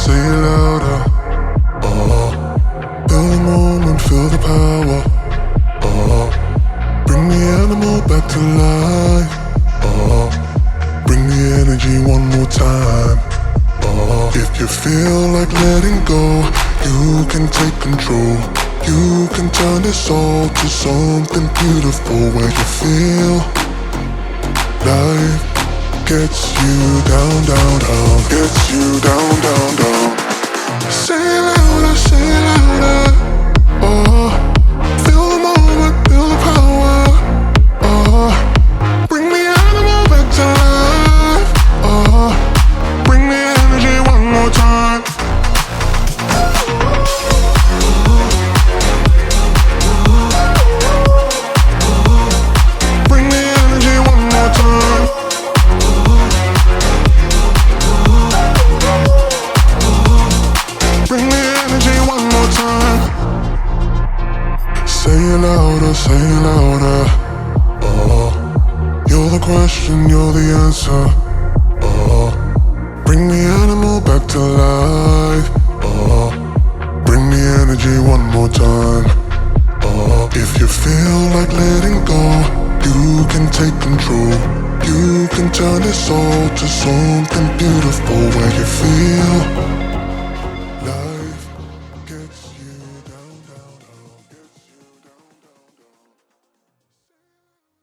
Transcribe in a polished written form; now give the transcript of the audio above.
say it louder. Feel the moment, feel the power. Bring the animal back to life. Bring the energy one more time. If you feel like letting go, you can take control. You can turn this all to something beautiful, where you feel life gets you down, down, down. Gets you down, down, down. Say it louder, say it louder. Feel the moment, feel the power. Bring the animal back to life. Bring the energy one more time. Bring the energy one more time. Bring the energy one more time. Say it louder, say it louder. You're the question, you're the answer. Bring the animal back to life. Bring the energy one more time. If you feel like letting go, you can take control. You can turn this all to something beautiful, where you feel